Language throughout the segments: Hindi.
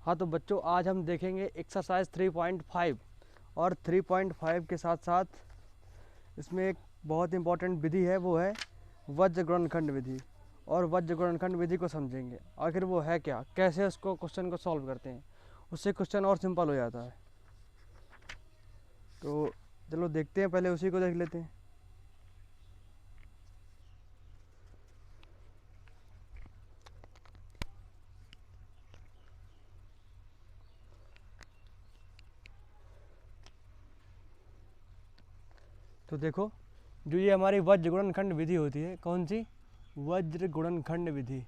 हाँ तो बच्चों, आज हम देखेंगे एक्सरसाइज 3.5 और 3.5 के साथ साथ इसमें एक बहुत इंपॉर्टेंट विधि है, वो है वज्र गुणनखंड विधि। और वज्र गुणनखंड विधि को समझेंगे, आखिर वो है क्या, कैसे उसको क्वेश्चन को सॉल्व करते हैं, उससे क्वेश्चन और सिंपल हो जाता है। तो चलो देखते हैं, पहले उसी को देख लेते हैं। तो देखो, जो ये हमारी वज्र गुणनखंड विधि होती है, कौन सी? वज्र गुणनखंड विधि,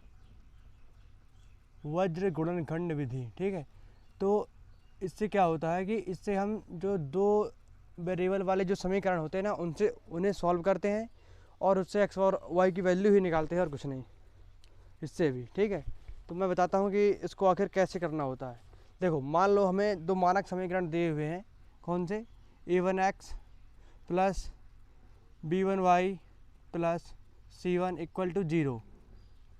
वज्र गुणनखंड विधि, ठीक है। तो इससे क्या होता है कि इससे हम जो दो वेरिएबल वाले जो समीकरण होते हैं ना, उनसे उन्हें सॉल्व करते हैं और उससे एक्स और वाई की वैल्यू ही निकालते हैं और कुछ नहीं, इससे भी, ठीक है। तो मैं बताता हूँ कि इसको आखिर कैसे करना होता है। देखो, मान लो हमें दो मानक समीकरण दिए हुए हैं, कौन से? a1x plus b1y plus c1 equal to 0।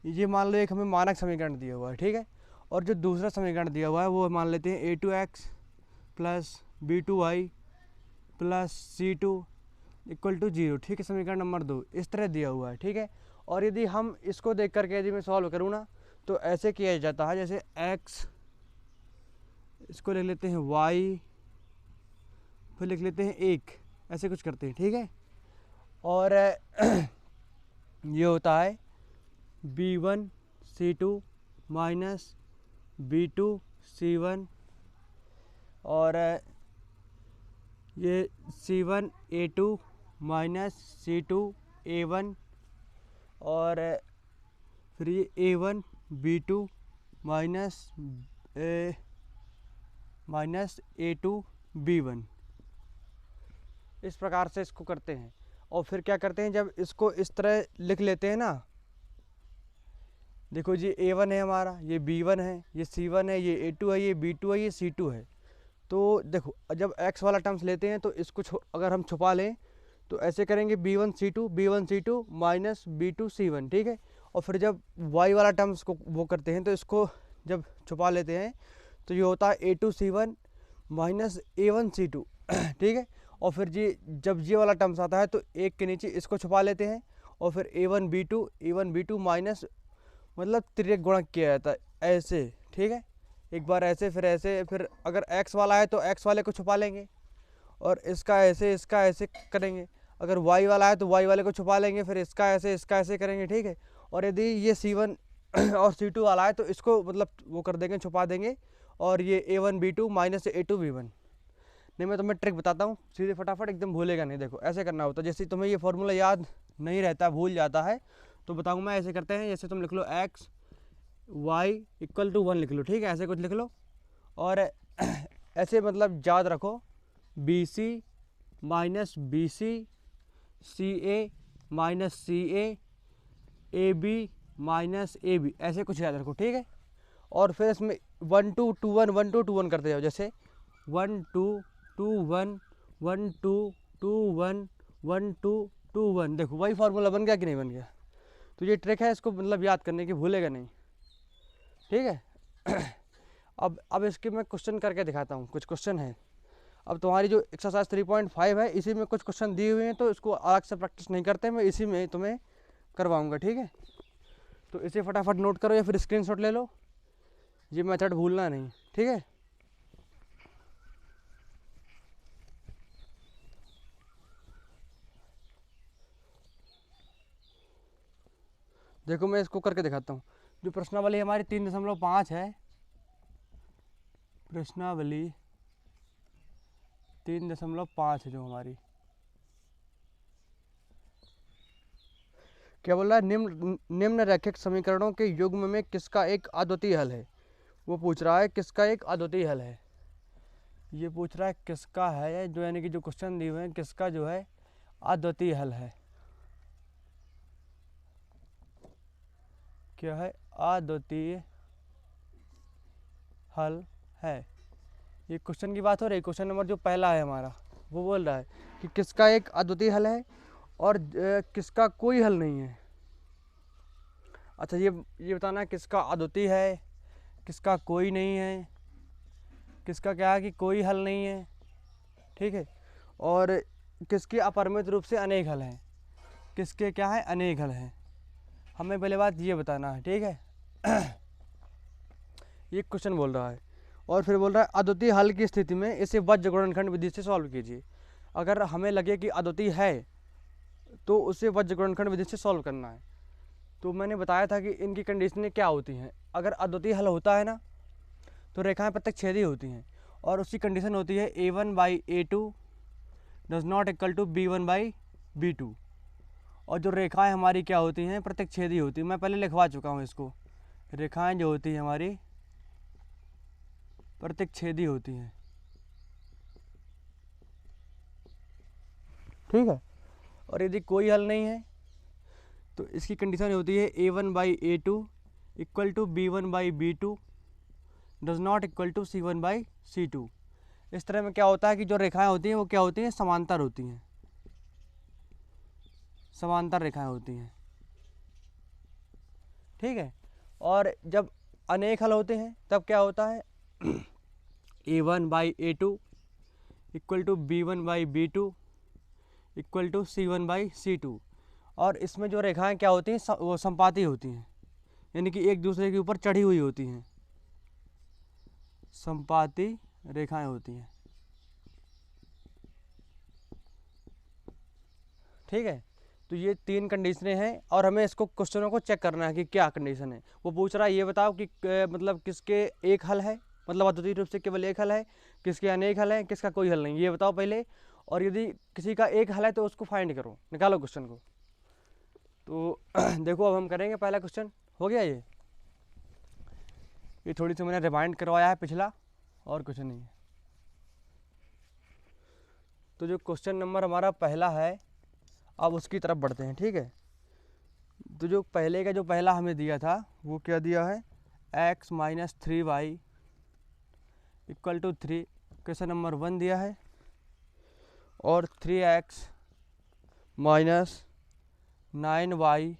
ये मान लो एक हमें मानक समीकरण दिया हुआ है, ठीक है। और जो दूसरा समीकरण दिया हुआ है वो मान लेते हैं a2x plus b2y plus c2 equal to 0, ठीक है। समीकरण नंबर 2 इस तरह दिया हुआ है, ठीक है। और यदि हम इसको देख करके यदि मैं सॉल्व करूँ ना, तो ऐसे किया जाता है, जैसे x, इसको लिख लेते हैं y, फिर लिख लेते हैं 1, ऐसे कुछ करते हैं, ठीक है। और ये होता है b1 c2 minus b2 c1, और ये c1 a2 minus c2 a1, और फिर ये a1 b2 minus a2 b1। इस प्रकार से इसको करते हैं। और फिर क्या करते हैं, जब इसको इस तरह लिख लेते हैं ना, देखो जी, a1 है हमारा, ये b1 है, ये c1 है, ये a2 है, ये b2 है, ये c2 है। तो देखो, जब x वाला टर्म्स लेते हैं तो इसको अगर हम छुपा लें तो ऐसे करेंगे b1 c2 minus b2 c1, ठीक है। और फिर जब y वाला टर्म्स को वो करते हैं तो इसको जब छुपा लेते हैं तो ये होता है a2 c1 minus a1 c2, ठीक है। और फिर जी जब ये वाला टर्म्स आता है तो एक के नीचे इसको छुपा लेते हैं, और फिर a1 b2 माइनस, मतलब तिर्यक गुणक किया जाता है ऐसे, ठीक है। एक बार ऐसे, फिर ऐसे, फिर अगर x वाला है तो x वाले को छुपा लेंगे, और इसका ऐसे करेंगे। अगर y वाला है तो y वाले को छुपा लेंगे, फिर इसका ऐसे करेंगे, ठीक है। और यदि ये c1 और c2 वाला है तो इसको मतलब वो कर देंगे, छुपा देंगे, और ये a1 b2 minus a2 b1। नहीं, मैं तुम्हें ट्रिक बताता हूँ, सीधे फटाफट, एकदम भूलेगा नहीं। देखो, ऐसे करना होता है, जैसे तुम्हें ये फॉर्मूला याद नहीं रहता, भूल जाता है, तो बताऊँ मैं। ऐसे करते हैं, जैसे तुम लिख लो x y इक्वल टू 1 लिख लो, ठीक है, ऐसे कुछ लिख लो। और ऐसे मतलब याद रखो, B C minus B C, C A minus C A B minus A B, ऐसे कुछ याद रखो, ठीक है। और फिर इसमें 1 2 2 1 1 2 2 1 करते जाओ, जैसे 1 2 2 1 1 2 2 1 1 2 2 1। देखो, वही फार्मूला बन गया कि नहीं बन गया? तो ये ट्रिक है, इसको मतलब याद करने की, भूलेगा नहीं, ठीक है। अब इसके मैं क्वेश्चन करके दिखाता हूँ, कुछ क्वेश्चन है। अब तुम्हारी जो एक्सरसाइज 3.5 है, इसी में कुछ क्वेश्चन दिए हुए हैं, तो इसको अलग से प्रैक्टिस नहीं करते, मैं इसी में तुम्हें करवाऊँगा, ठीक है। तो इसे फटाफट नोट करो या फिर स्क्रीनशॉट ले लो, ये मेथड भूलना नहीं, ठीक है। देखो, मैं इसको करके दिखाता हूँ। जो प्रश्नावली हमारी 3.5 है, प्रश्नावली 3.5 है जो हमारी, क्या बोल रहा है? निम्न रैखिक समीकरणों के युग्म में किसका एक अद्वितीय हल है? वो पूछ रहा है किसका एक अद्वितीय हल है, ये पूछ रहा है किसका है, जो यानी कि जो क्वेश्चन दिए हुए हैं, किसका जो है अद्वितीय हल है, क्या है? अद्वितीय हल है। ये क्वेश्चन की बात हो रही है, क्वेश्चन नंबर जो पहला है हमारा, वो बोल रहा है कि किसका एक अद्वितीय हल है और किसका कोई हल नहीं है। अच्छा, ये बताना किसका अद्वितीय है, किसका कोई नहीं है, किसका क्या है कि कोई हल नहीं है, ठीक है। और किसके अपरिमित रूप से अनेक हल हैं, किसके क्या है अनेक हल हैं, हमें पहले बात ये बताना है, ठीक है। ये क्वेश्चन बोल रहा है और फिर बोल रहा है अद्वितीय हल की स्थिति में इसे वज्र गुणनखंड विधि से सॉल्व कीजिए। अगर हमें लगे कि अद्वितीय है तो उसे वज्र गुणनखंड विधि से सॉल्व करना है। तो मैंने बताया था कि इनकी कंडीशनें क्या होती हैं। अगर अद्वितीय हल होता है ना तो रेखाएं प्रत्यक्षेदी होती हैं और उसकी कंडीशन होती है A1/A2 does not equal to B1/B2। और जो रेखाएं हमारी क्या होती हैं प्रत्यक्षेदी होती हैं। मैं पहले लिखवा चुका हूँ इसको, रेखाएं जो होती हैं हमारी प्रत्यक्षेदी होती हैं, ठीक है। और यदि कोई हल नहीं है तो इसकी कंडीशन होती है A1/A2 equal to B1/B2 does not equal to C1/C2। इस तरह में क्या होता है कि जो रेखाएं होती हैं वो क्या होती हैं समांतर होती हैं, समांतर रेखाएं होती हैं, ठीक है। और जब अनेक हल होते हैं तब क्या होता है A1/A2 equal to B1/B2 equal to C1/C2। और इसमें जो रेखाएं क्या होती हैं वो संपाती होती हैं, यानी कि एक दूसरे के ऊपर चढ़ी हुई होती हैं, संपाती रेखाएं होती हैं, ठीक है। तो ये 3 कंडीशनें हैं और हमें इसको क्वेश्चनों को चेक करना है कि क्या कंडीशन है। वो पूछ रहा है ये बताओ कि मतलब किसके एक हल है, मतलब अद्वितीय रूप से केवल एक हल है, किसके अनेक हल है, किसका कोई हल नहीं, ये बताओ पहले। और यदि किसी का एक हल है तो उसको फाइंड करो, निकालो क्वेश्चन को। तो देखो अब हम करेंगे पहला क्वेश्चन। हो गया ये थोड़ी सी मैंने रिमाइंड करवाया है पिछला, और कुछ नहीं है। तो जो क्वेश्चन नंबर हमारा पहला है अब उसकी तरफ बढ़ते हैं, ठीक है। तो जो पहले का जो पहला हमें दिया था वो क्या दिया है x - 3y equal to 3, question number 1 दिया है। और 3x - 9y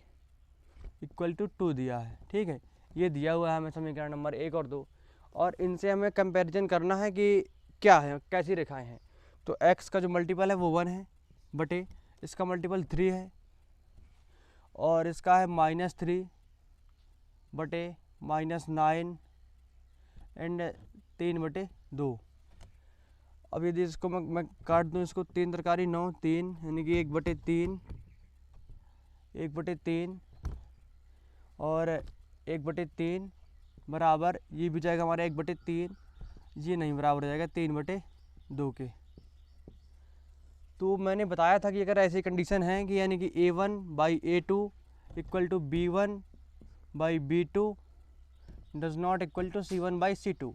इक्वल टू 2 दिया है, ठीक है। ये दिया हुआ है हमें समीकरण नंबर 1 और 2। और इनसे हमें कंपैरिजन करना है कि क्या है, कैसी रेखाएं हैं। तो x का जो मल्टीपल है वो 1 है बटे इसका मल्टीपल 3 है, और इसका है -3 बटे -9 एंड 3/2। अब यदि इसको मैं काट दूँ, इसको 3 तरकारी 9 3 यानी कि 1/3 1/3 और 1/3 बराबर, ये भी जाएगा हमारा 1/3, ये नहीं बराबर हो जाएगा 3/2 के। तो मैंने बताया था कि अगर ऐसी कंडीशन है कि यानी कि A1/A2 equal to B1/B2 does not equal to C1/C2,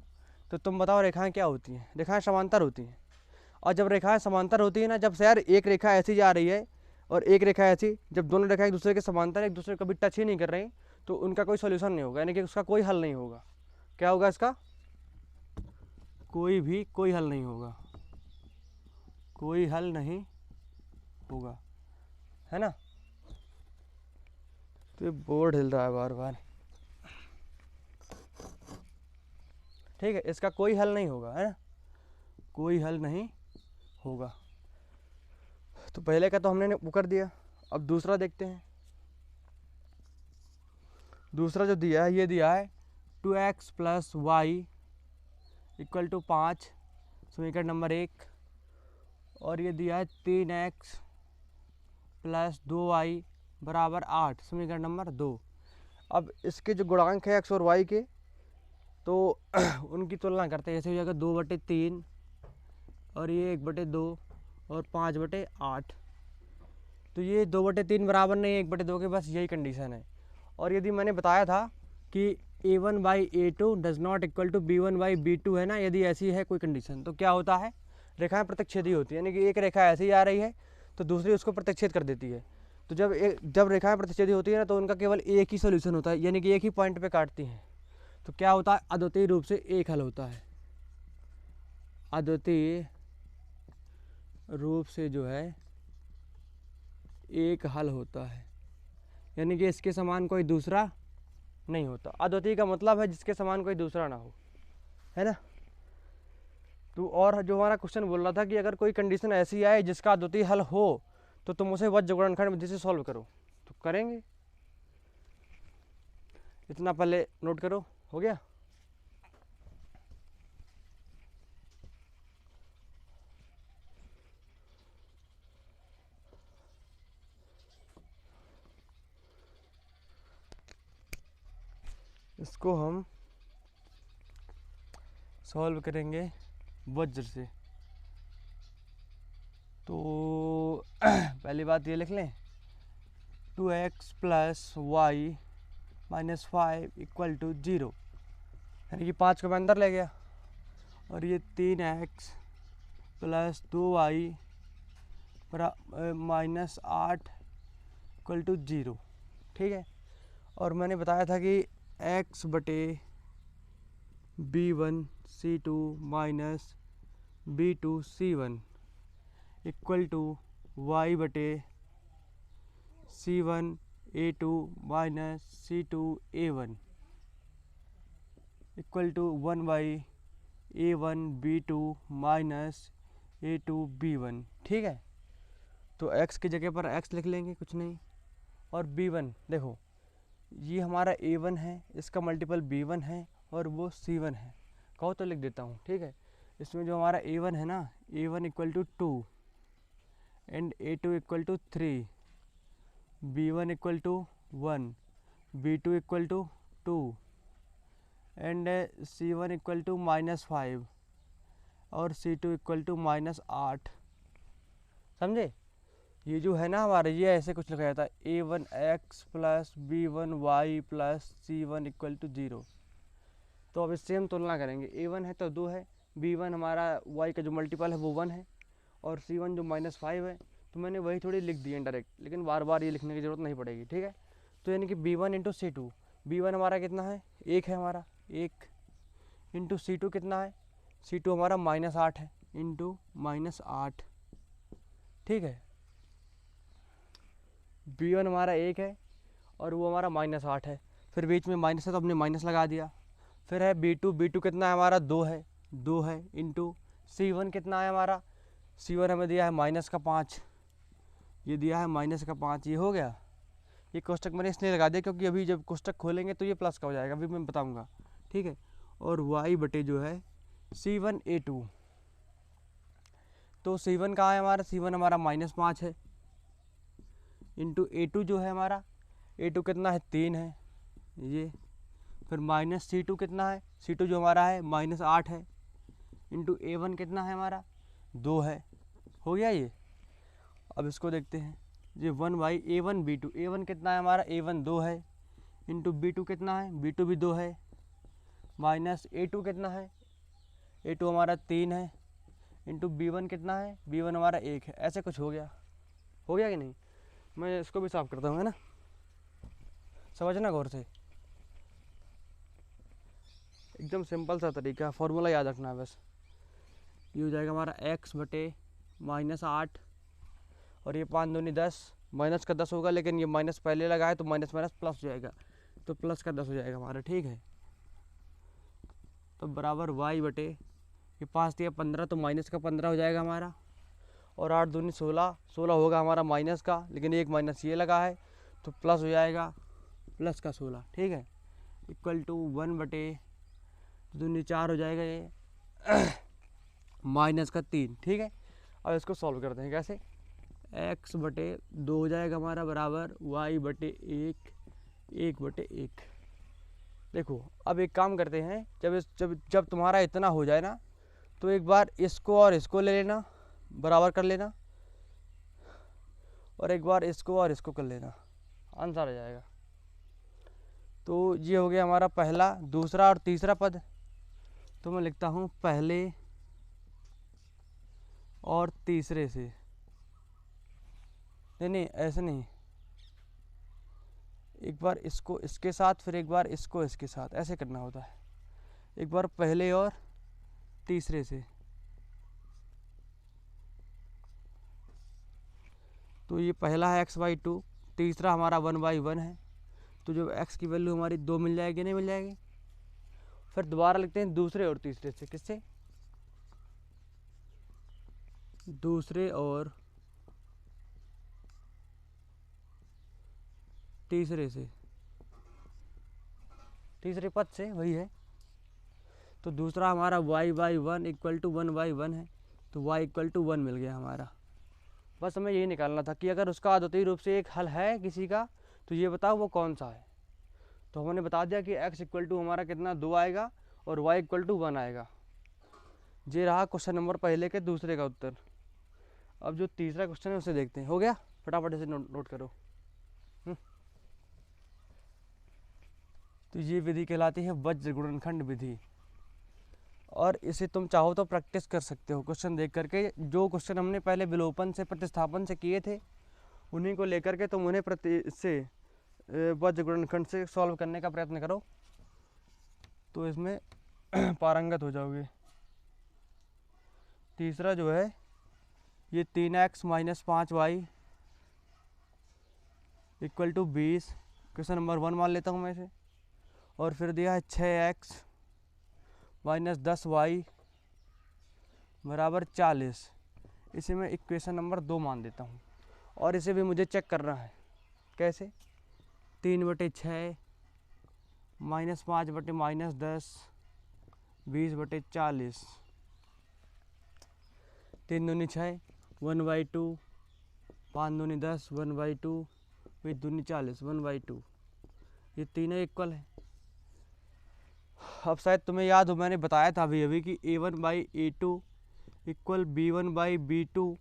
तो तुम बताओ रेखाएं क्या होती हैं। रेखाएं समांतर होती हैं। और जब रेखाएं समांतर होती है ना, जब से यार एक रेखा ऐसी जा रही है और एक रेखा ऐसी, जब दोनों रेखाएं एक दूसरे के समांतर एक दूसरे को कभी टच ही नहीं कर रही, तो उनका कोई सॉल्यूशन नहीं होगा, यानी कि उसका कोई हल नहीं होगा। क्या होगा इसका, कोई हल नहीं होगा, कोई हल नहीं होगा, है ना। तो ये बोर्ड हिल रहा है बार बार, ठीक है। इसका कोई हल नहीं होगा, है ना, कोई हल नहीं होगा। तो पहले का तो हमने वो कर दिया। अब दूसरा देखते हैं। दूसरा जो दिया है ये दिया है 2x + y इक्वल टू 5, समीकरण नंबर 1। और ये दिया है 3x + 2y बराबर 8, समीकरण नंबर 2। अब इसके जो गुणांक है x और y के, तो उनकी तुलना करते हैं। जैसे हो जाएगा 2/3 और ये 1/2 और 5/8। तो ये 2/3 बराबर नहीं 1/2 के, बस यही कंडीशन है। और यदि मैंने बताया था कि A1/A2 does not equal to B1/B2 है ना, यदि ऐसी है कोई कंडीशन तो क्या होता है, रेखाएं प्रत्यक्षेदी होती है, यानी कि एक रेखा ऐसी आ रही है तो दूसरी उसको प्रत्यक्षेद कर देती है। तो जब रेखाएं प्रत्यक्षेदी होती है ना, तो उनका केवल एक ही सोल्यूशन होता है, यानी कि एक ही पॉइंट पे काटती हैं। तो क्या होता है, अद्वितीय रूप से एक हल होता है। अद्वितीय रूप से जो है एक हल होता है, यानी कि इसके समान कोई दूसरा नहीं होता। अद्वितीय का मतलब है जिसके समान कोई दूसरा ना हो, है ना। तो और जो हमारा क्वेश्चन बोल रहा था कि अगर कोई कंडीशन ऐसी आए जिसका अद्वितीय हल हो तो तुम उसे वज्र गुणनखंड विधि से सॉल्व करो। तो करेंगे, इतना पहले नोट करो। हो गया। इसको हम सॉल्व करेंगे वज्र से। तो पहली बात ये लिख लें, 2x plus Y minus 5 equal to 0, यानी कि 5 को मैं अंदर ले गया, और ये 3x plus 2y minus 8 equal to 0। ठीक है। और मैंने बताया था कि x बटे b1c2 minus b2c1 equal to y बटे c1a2 minus c2a1 equal to 1/a1b2 minus a2b1। ठीक है। तो x की जगह पर x लिख लेंगे, कुछ नहीं। और b1 देखो, ये हमारा a1 है, इसका मल्टीपल b1 है और वो c1 है। कहो तो लिख देता हूँ। ठीक है। इसमें जो हमारा a1 है ना, a1 equal to 2 and a2 equal to 3, b1 equal to 1, b2 equal to 2 and c1 equal to -5 और c2 इक्वल टू -8। समझे? ये जो है ना हमारा, ये ऐसे कुछ लिखा जाता है, a1x plus b1y plus c1 equal to 0। तो अब इससे हम तुलना करेंगे, a1 है तो 2 है, b1 हमारा y का जो मल्टीपल है वो 1 है, और c1 जो -5 है। तो मैंने वही थोड़ी लिख दी है डायरेक्ट, लेकिन बार बार ये लिखने की ज़रूरत नहीं पड़ेगी। ठीक है। तो यानी कि b1 इंटू c2, b1 हमारा कितना है, 1 है हमारा, 1 इंटू c2 कितना है, c2 हमारा -8 है, इंटू -8। ठीक है। b1 हमारा 1 है और वो हमारा -8 है, फिर बीच में माइनस है तो हमने माइनस लगा दिया। फिर है b2 कितना है हमारा, 2 है, 2 है, इंटू c1 कितना है हमारा, c1 हमें दिया है -5, ये दिया है -5। ये हो गया। ये कोष्टक मैंने इसलिए लगा दिया क्योंकि अभी जब कोष्टक खोलेंगे तो ये प्लस का हो जाएगा, अभी मैं बताऊंगा। ठीक है। और y बटे जो है c1a2, तो c1 कहाँ है हमारा, c1 हमारा -5 है, इंटू a2 जो है हमारा, a2 कितना है, 3 है ये, फिर माइनस c2 कितना है, c2 जो हमारा है -8 है, इंटू a1 कितना है हमारा, 2 है। हो गया ये। अब इसको देखते हैं, ये 1/a1b2, a1 कितना है हमारा, a1 2 है, इंटू b2 कितना है, b2 भी 2 है, माइनस a2 कितना है, a2 हमारा 3 है, इंटू b1 कितना है, b1 हमारा 1 है। ऐसे कुछ हो गया। हो गया कि नहीं? मैं इसको भी साफ करता हूँ, है ना, समझना गौर से। एकदम सिंपल सा तरीका, फॉर्मूला याद रखना है बस। ये हो जाएगा हमारा x बटे -8, और ये 5 दूनी 10, माइनस का 10 होगा, लेकिन ये माइनस पहले लगा है तो माइनस माइनस प्लस हो जाएगा, तो प्लस का 10 हो जाएगा हमारा। ठीक है। तो बराबर y बटे, ये 5 दिया 15, तो माइनस का 15 हो जाएगा हमारा, और 8 दूनी 16, 16 होगा हमारा माइनस का, लेकिन एक माइनस ये लगा है तो प्लस हो जाएगा, प्लस का 16। ठीक है। इक्वल टू 1 बटे दूनी 4 हो जाएगा ये माइनस का 3। ठीक है। अब इसको सॉल्व करते हैं, कैसे, x बटे 2 हो जाएगा हमारा, बराबर y बटे 1 बटे 1। देखो अब एक काम करते हैं, जब तुम्हारा इतना हो जाए ना, तो एक बार इसको और इसको ले लेना, बराबर कर लेना, और एक बार इसको और इसको कर लेना, आंसर आ जाएगा। तो ये हो गया हमारा पहला, दूसरा और तीसरा पद। तो मैं लिखता हूँ पहले और तीसरे से, नहीं ऐसे नहीं, एक बार इसको इसके साथ, फिर एक बार इसको इसके साथ, ऐसे करना होता है। एक बार पहले और तीसरे से। तो ये पहला है x/2, तीसरा हमारा 1/1 है, तो जो x की वैल्यू हमारी 2 मिल जाएगी, नहीं मिल जाएगी। फिर दोबारा लिखते हैं दूसरे और तीसरे से, किससे, दूसरे और तीसरे पद से वही है। तो दूसरा हमारा y/1 इक्वल टू 1/1 है, तो y इक्वल टू 1 मिल गया हमारा। बस हमें यही निकालना था कि अगर उसका अद्वितीय रूप से एक हल है किसी का, तो ये बताओ वो कौन सा है। तो हमने बता दिया कि x इक्वल टू हमारा कितना 2 आएगा और y इक्वल टू 1 आएगा। ये रहा क्वेश्चन नंबर पहले के दूसरे का उत्तर। अब जो तीसरा क्वेश्चन है उसे देखते हैं। हो गया, फटाफट इसे नोट करो। तो ये विधि कहलाती है वज्र गुणनखंड विधि, और इसे तुम चाहो तो प्रैक्टिस कर सकते हो क्वेश्चन देख करके। जो क्वेश्चन हमने पहले विलोपन से प्रतिस्थापन से किए थे उन्हीं को लेकर के तुम उन्हें इससे वज्र गुणनखंड से सॉल्व करने का प्रयत्न करो, तो इसमें पारंगत हो जाओगे। तीसरा जो है ये 3x minus 5y equal to 20, question number 1 मान लेता हूँ मैं इसे। और फिर दिया है 6x माइनस 10y बराबर 40, इसे मैं इक्वेशन नंबर 2 मान देता हूँ। और इसे भी मुझे चेक करना है। कैसे? 3/6 माइनस 5/-10 20/40, 3 दूनी 6 1/2, 5 दूनी 10 1/2, 20 दूनी 40 1/2, ये तीनों इक्वल है। अब शायद तुम्हें याद हो, मैंने बताया था अभी कि a1/a2 equal b1/b2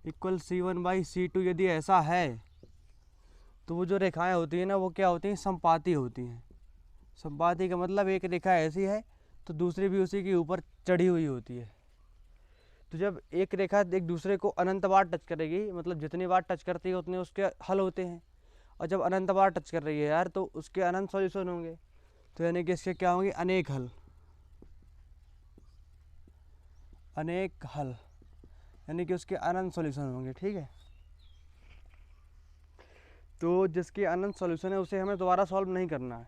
equal c1/c2। यदि ऐसा है तो वो जो रेखाएं होती हैं ना, वो क्या होती हैं? संपाती होती हैं। संपाती का मतलब एक रेखा ऐसी है तो दूसरी भी उसी के ऊपर चढ़ी हुई होती है। तो जब एक रेखा एक दूसरे को अनंत बार टच करेगी, मतलब जितनी बार टच करती है उतने उसके हल होते हैं। और जब अनंत बार टच कर रही है यार, तो उसके अनंत सॉल्यूशन होंगे। तो यानी कि इसके क्या होंगे? अनेक हल। अनेक हल यानी कि उसके अनंत सॉल्यूशन होंगे। ठीक है, तो जिसके अनंत सॉल्यूशन है उसे हमें दोबारा सॉल्व नहीं करना है।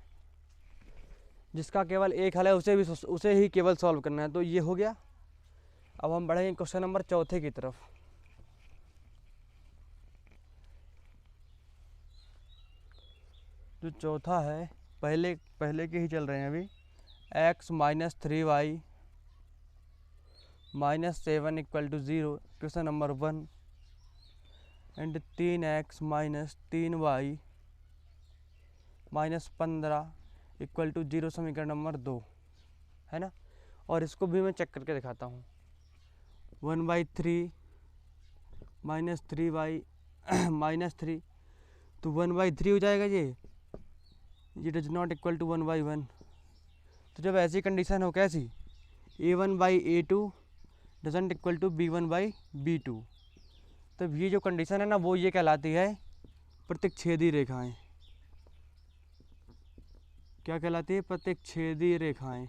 जिसका केवल एक हल है उसे ही केवल सॉल्व करना है। तो ये हो गया। अब हम बढ़ेंगे क्वेश्चन नंबर 4 की तरफ। जो चौथा है, पहले के ही चल रहे हैं अभी। x minus 3y minus 7 equal to 0, question number 1। And 3x minus 3y minus 15 equal to 0, समीकरण नंबर 2 है ना। और इसको भी मैं चेक करके दिखाता हूँ। 1/3 माइनस 3y माइनस 3, तो 1/3 हो जाएगा ये डज नॉट इक्वल टू 1/1। तो जब ऐसी कंडीशन हो, कैसी? a1/a2 doesn't equal to b1/b2, तब ये जो कंडीशन है ना, वो ये कहलाती है प्रतिच्छेदी रेखाएं। क्या कहलाती है? प्रतिच्छेदी रेखाएं।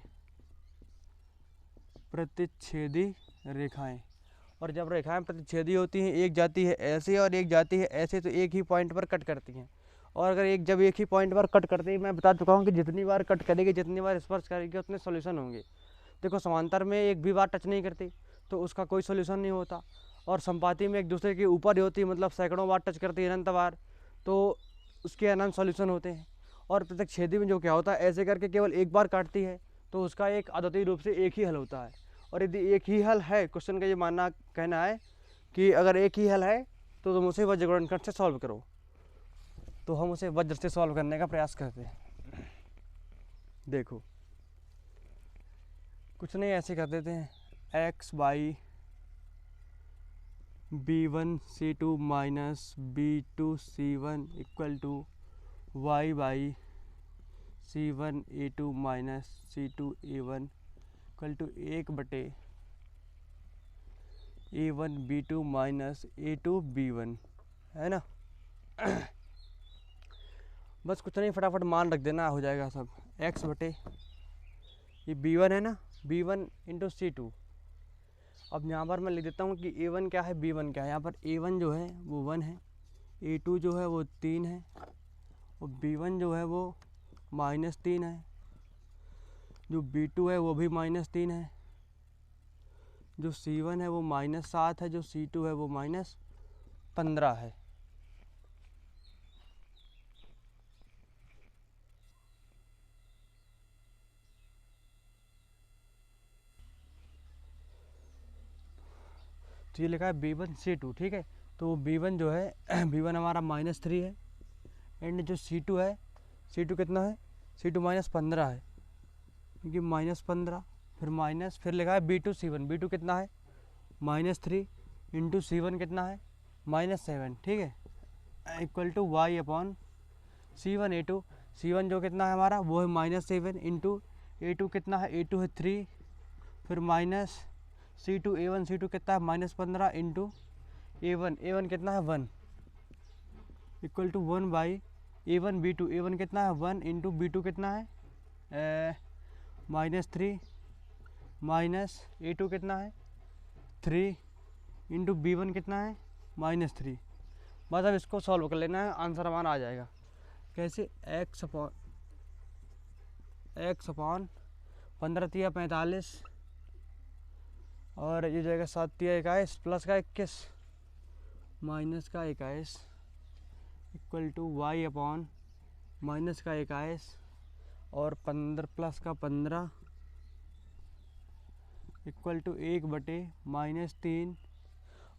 प्रतिच्छेदी रेखाएं। और जब रेखाएं प्रतिच्छेदी होती हैं, एक जाती है ऐसे और एक जाती है ऐसे, तो एक ही पॉइंट पर कट करती हैं। और अगर जब एक ही पॉइंट पर कट करते हैं, मैं बता चुका हूँ कि जितनी बार कट करेगी, जितनी बार स्पर्श करेगी, उतने सॉल्यूशन होंगे। देखो, समांतर में एक भी बार टच नहीं करती तो उसका कोई सॉल्यूशन नहीं होता, और संपाती में एक दूसरे के ऊपर ही होती है, मतलब सैकड़ों बार टच करती है, अनंत बार, तो उसके अनंत सॉल्यूशन होते हैं। और प्रतिच्छेदी में जो क्या होता है, ऐसे करके केवल एक बार काटती है तो उसका एक अद्वितीय रूप से एक ही हल होता है। और यदि एक ही हल है, क्वेश्चन का ये कहना है कि अगर एक ही हल है तो तुम उसे वज्र गुणनखंड से सॉल्व करो। तो हम उसे वज्र से सॉल्व करने का प्रयास करते हैं। देखो, कुछ नहीं, ऐसे कर देते हैं। x/b1 c2 minus b2 c1 equal to y/c1 a2 minus c2 a1 equal to 1/a1 b2 minus a2 b1, है ना। बस कुछ नहीं, फटाफट मान रख देना, हो जाएगा सब। x बटे ये b1 है ना, b1 इंटू c2। अब यहाँ पर मैं लिख देता हूँ कि a1 क्या है, b1 क्या है। यहाँ पर a1 जो है वो 1 है, a2 जो है वो 3 है, और b1 जो है वो -3 है, जो b2 है वो भी -3 है, जो C1 है वो -7 है, जो C2 है वो -15 है। तो ये लिखा है B1 C2, ठीक है। तो B1 जो है B1 हमारा -3 है, एंड जो C2 है, C2 कितना है, C2 -15 है, क्योंकि -15 फिर लिखा है B2 C1, B2 कितना है -3 इंटू C1 कितना है -7, ठीक है, equal to Y upon C1 A2। C1 जो कितना है हमारा वो है -7 इंटू A2 कितना है, A2 है 3, फिर माइनस C2 A1, C2 कितना है -15 इंटू A1 कितना है 1, equal to 1 by A1 B2 कितना है 1 इंटू B2 कितना है -3 माइनस A2 कितना है 3 इंटू B1 कितना है -3। बस अब इसको सॉल्व कर लेना है, आंसर हमारा आ जाएगा। कैसे, x अपॉन 15 तिया 45 और ये जाएगा 7 तिया 21 प्लस का 21 माइनस का 21 equal to y upon minus का 21 और 15 प्लस का 15 इक्वल टू 1/-3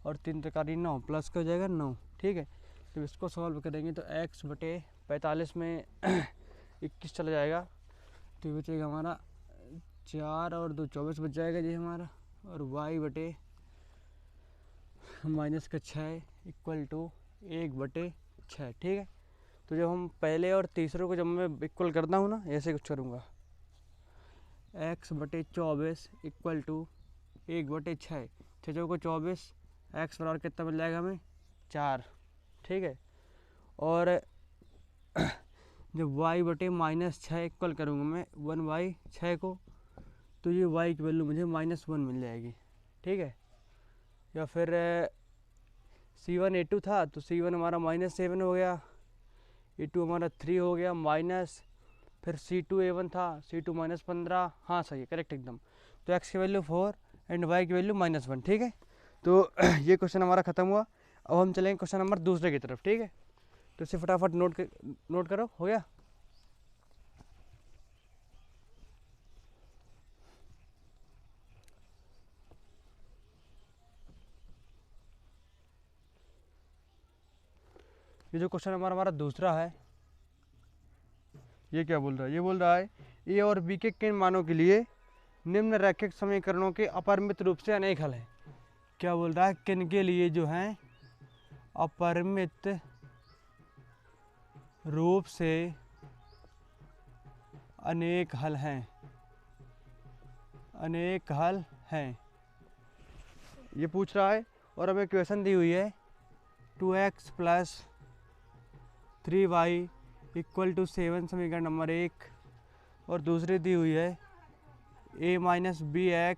और 3 त्रिकारी 9 प्लस का हो जाएगा 9, ठीक है। तो इसको सॉल्व करेंगे तो x/45 में 21 चला जाएगा, तो बचेगा हमारा 4 और 2 24 बच जाएगा जी हमारा, और y/- का 6 इक्वल टू 1/6, ठीक है। तो जब हम पहले और तीसरे को जब मैं इक्वल करता हूँ ना, ऐसे कुछ करूँगा, x/24 इक्वल टू 1/6, 6 को 24, x बराबर कितना मिल जाएगा हमें 4, ठीक है। और जब y/-6 इक्वल करूँगा मैं 1/6 को, तो ये y की वैल्यू मुझे -1 मिल जाएगी, ठीक है। या फिर C1 A2 था तो C1 हमारा -7 हो गया, A2 हमारा 3 हो गया माइनस, फिर C2 A1 था, C2 -15, हाँ सही है, करेक्ट एकदम। तो x की वैल्यू 4 एंड y की वैल्यू -1, ठीक है। तो ये क्वेश्चन हमारा ख़त्म हुआ। अब हम चलेंगे क्वेश्चन नंबर दूसरे की तरफ, ठीक है। तो इसे फटाफट नोट करो, हो गया। ये जो क्वेश्चन हमारा दूसरा है, ये क्या बोल रहा है, ये बोल रहा है ए और बी के किन मानों के लिए निम्न रैखिक समीकरणों के अपरिमित रूप से अनेक हल हैं। क्या बोल रहा है, किन के लिए जो हैं अपरिमित रूप से अनेक हल हैं, अनेक हल हैं, ये पूछ रहा है। और हमें इक्वेशन दी हुई है 2x + 3y इक्वल टू 7, समीकरण नंबर 1, और दूसरी दी हुई है a - bx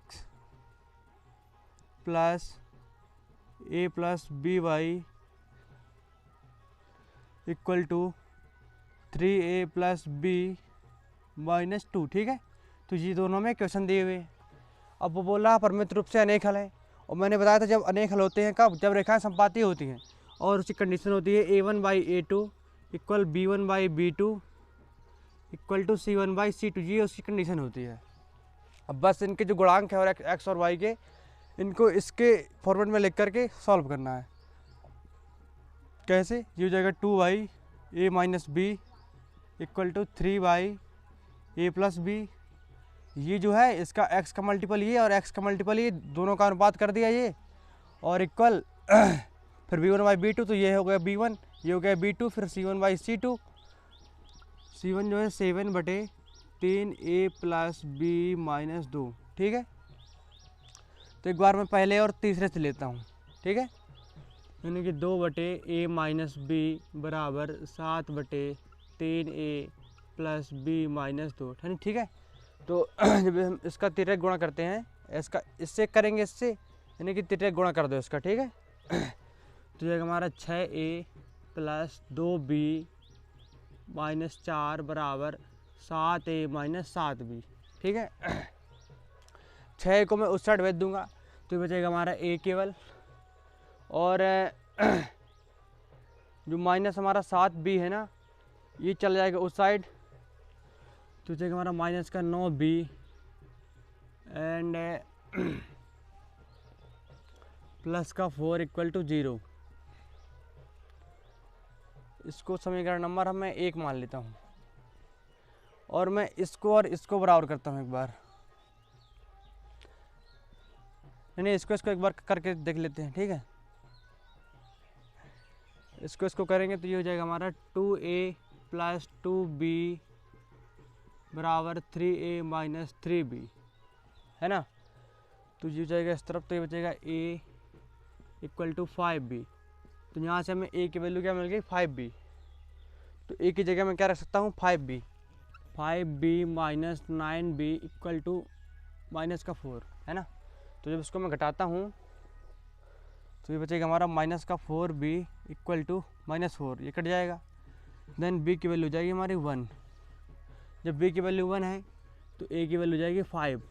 plus a + by equal to 3a + b - 2, ठीक है। तो ये दोनों में क्वेश्चन दिए हुए हैं। अब वो बोल रहा परिमित रूप से अनेक हल है, और मैंने बताया था जब अनेक हल होते हैं कब, जब रेखाएं संपाती होती हैं, और उसकी कंडीशन होती है a1/a2 equal b1/b2 equal to c1/c2, ये उसकी कंडीशन होती है। अब बस इनके जो गुणांक है और x और y के, इनको इसके फॉर्मेट में लिख करके सॉल्व करना है। कैसे, ये हो जाएगा 2a - b equal to 3a + b। ये जो है इसका x का मल्टीपल ये और x का मल्टीपल ये, दोनों का अनुपात कर दिया ये, और इक्वल फिर b1/b2, तो ये हो गया b1, ये हो गया b2, फिर c1/c2। c1 जो है 7/3a + b - 2, ठीक है। तो एक बार मैं पहले और तीसरे से लेता हूँ, ठीक है। यानी कि 2/a - b बराबर 7/3a + b - 2, ठीक है। तो जब हम इसका तिर्यक गुणा करते हैं, इसका इससे करेंगे, इससे यानी कि तिर्यक गुणा कर दो इसका, ठीक है। तो ये हमारा 6a + 2b - 4 बराबर 7a - 7b, ठीक है। 6 को मैं उस साइड भेज दूंगा, तो बचेगा हमारा ए केवल, और जो माइनस हमारा 7b है ना, ये चल जाएगा उस साइड, तो बचेगा हमारा माइनस का 9b एंड प्लस का 4 इक्वल टू 0। इसको समीकरण नंबर मैं 1 मान लेता हूँ, और मैं इसको और इसको बराबर करता हूँ एक बार, नहीं इसको एक बार करके देख लेते हैं, ठीक है। इसको करेंगे तो ये हो जाएगा हमारा 2a प्लस 2b बराबर 3a माइनस 3b, है ना। तो ये हो जाएगा इस तरफ, तो ये बचेगा a इक्वल टू 5b। तो यहाँ से हमें a की वैल्यू क्या मिल गई, 5b। तो a की जगह मैं क्या रख सकता हूँ, 5b। 5b minus 9b equal to minus का 4, है ना। तो जब इसको मैं घटाता हूँ तो ये बचेगा हमारा माइनस का 4b इक्वल टू माइनस 4, ये कट जाएगा। देन b की वैल्यू हो जाएगी हमारी 1। जब b की वैल्यू 1 है तो a की वैल्यू हो जाएगी 5।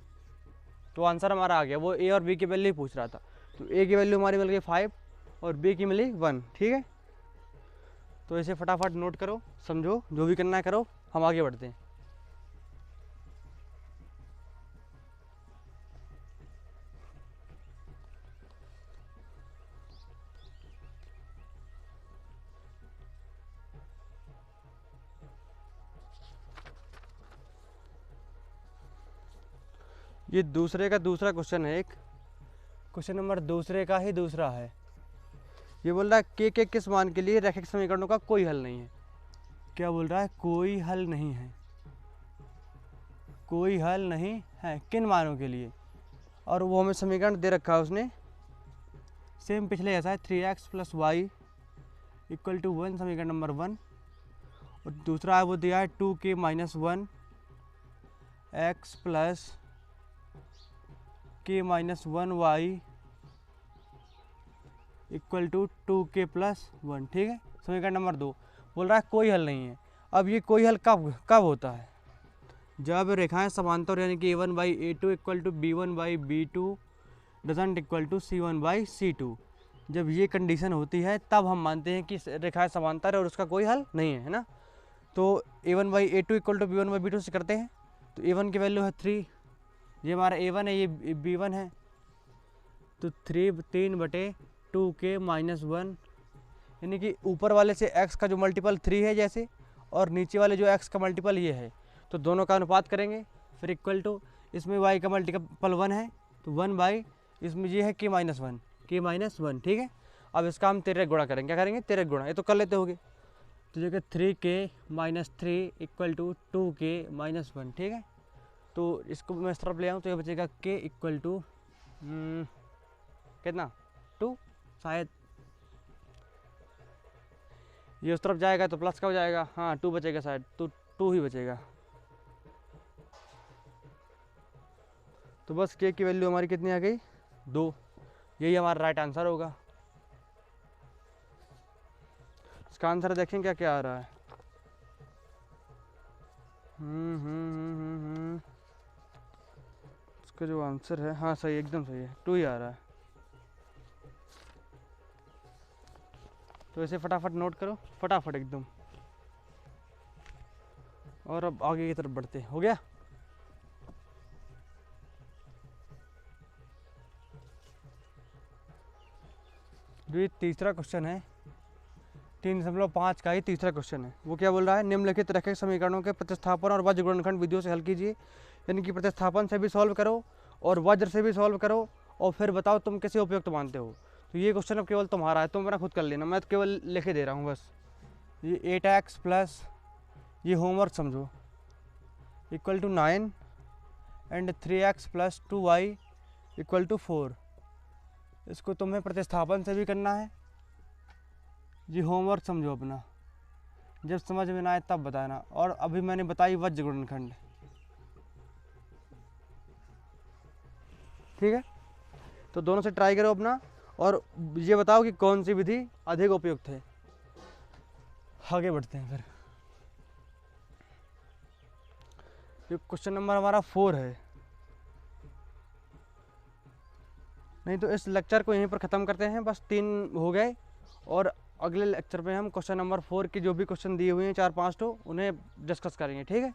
तो आंसर हमारा आ गया, वो a और b की वैल्यू ही पूछ रहा था। तो a की वैल्यू हमारी मिल गई 5 और b की मिली 1, ठीक है। तो इसे फटाफट नोट करो, समझो, जो भी करना है करो, हम आगे बढ़ते हैं। ये दूसरे का दूसरा क्वेश्चन है, एक क्वेश्चन नंबर दूसरे का ही दूसरा है। ये बोल रहा है के किस मान के लिए रैखिक समीकरणों का कोई हल नहीं है। क्या बोल रहा है, कोई हल नहीं है, कोई हल नहीं है किन मानों के लिए, और वो हमें समीकरण दे रखा है उसने, सेम पिछले जैसा है, 3x plus Y equal to 1, समीकरण नंबर 1। और दूसरा है वो दिया है 2k minus 1 X plus k minus 1 Y equal to 2k plus 1, ठीक है। समीकरण नंबर 2 बोल रहा है कोई हल नहीं है। अब ये कोई हल कब होता है, जब रेखाएं समांतर, यानी कि a1 by a2 equal to b1 by b2 doesn't equal to c1 by c2। जब ये कंडीशन होती है तब हम मानते हैं कि रेखाएं समांतर है और उसका कोई हल नहीं है ना। तो a1 by a2 equal to b1 by b2 से करते हैं। तो a1 की वैल्यू है 3, ये हमारा a1 है, ये b1 है। तो 3 बटे 2k माइनस 1, यानी कि ऊपर वाले से x का जो मल्टीपल 3 है जैसे, और नीचे वाले जो x का मल्टीपल ये है, तो दोनों का अनुपात करेंगे, फिर इक्वल टू, इसमें y का मल्टीपल 1 है तो 1 बाई, इसमें ये है k माइनस 1, ठीक है। अब इसका हम 13 गुणा करेंगे, क्या करेंगे, 13 गुणा, ये तो कर लेते होगे। तो जगह 3k minus 3 equal to 2k minus 1, ठीक है। तो इसको मैं इस तरफ ले आऊँ तो ये बचेगा k इक्वल टू कितना, 2 शायद, ये उस तरफ जाएगा तो प्लस का हो जाएगा, हाँ 2 बचेगा शायद, तो 2 ही बचेगा। तो बस k की वैल्यू हमारी कितनी आ गई, 2। यही हमारा राइट आंसर होगा। इसका आंसर देखें क्या क्या आ रहा है। इसका जो आंसर है, हाँ सही, एकदम सही है, 2 ही आ रहा है। तो इसे फटाफट नोट करो, फटाफट एकदम, और अब आगे की तरफ बढ़ते हैं। हो गया। जो ये तीसरा क्वेश्चन है, 3.5 का ही तीसरा क्वेश्चन है, वो क्या बोल रहा है, निम्नलिखित रैखिक समीकरणों के प्रतिस्थापन और वज्र गुणनखंड विधियों से हल कीजिए। यानी कि प्रतिस्थापन से भी सॉल्व करो और वज्र से भी सॉल्व करो, और फिर बताओ तुम किसे उपयुक्त मानते हो। तो ये क्वेश्चन अब केवल तुम्हारा है, तुम अपना खुद कर लेना, मैं तो केवल लिखे दे रहा हूँ बस। ये 8x प्लस, ये होमवर्क समझो, equal to 9 and 3x plus 2y equal to 4। इसको तुम्हें प्रतिस्थापन से भी करना है। जी होमवर्क समझो अपना, जब समझ में ना आए तब बताना। और अभी मैंने बताई वज्र गुणनखंड, ठीक है। तो दोनों से ट्राई करो अपना, और ये बताओ कि कौन सी विधि अधिक उपयुक्त है। आगे बढ़ते हैं फिर। ये क्वेश्चन नंबर हमारा 4 है। नहीं तो इस लेक्चर को यहीं पर ख़त्म करते हैं, बस 3 हो गए। और अगले लेक्चर में हम क्वेश्चन नंबर 4 के जो भी क्वेश्चन दिए हुए हैं 4-5 तो उन्हें डिस्कस करेंगे, ठीक है।